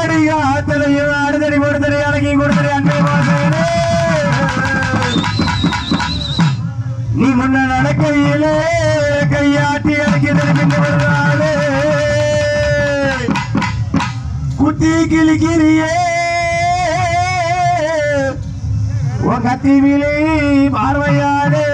ஆத்தலையும் அடுத்தடி கொடுத்தடி அழகி கொடுத்தடி அன்பை வாசகனே நீ முன்ன நடக்கையிலே கையாட்டி அழைக்கி திரும்பி வருவாளே குத்தி கிளிக்கிறியே உன் கத்திவிலே பார்வையாடே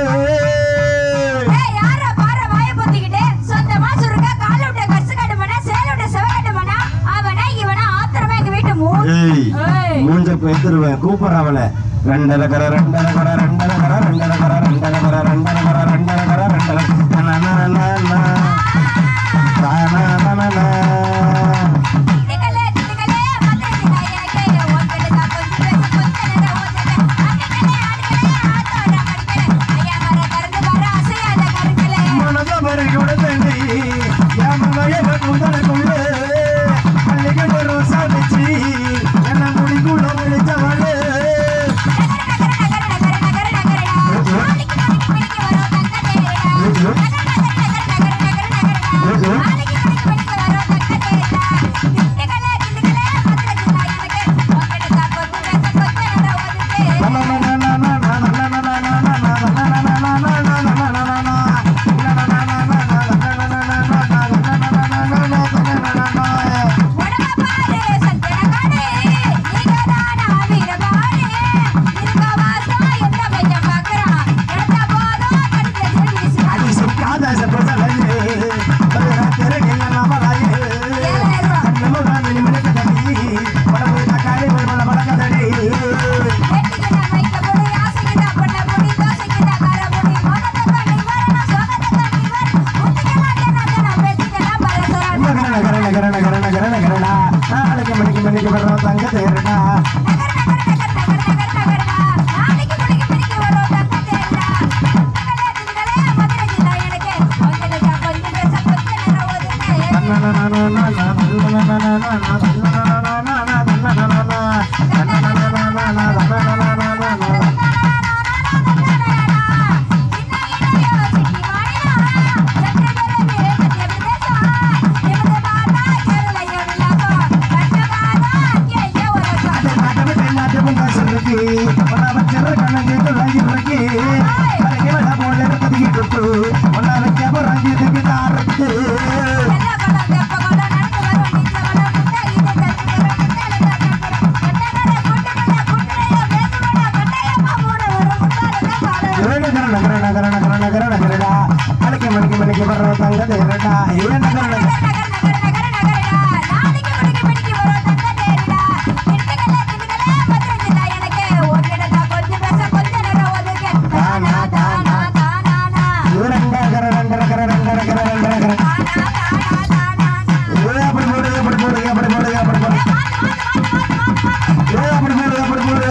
மூஞ்ச பேத்துருவேன் கூப்பிடுற அவளை ரெண்டல கர ரெண்டல கர ரெண்டல கர ரெண்டல கர ரெண்டல கர ரெண்டல கர ரெண்டல கர ரெண்டல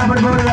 அப்படி போடு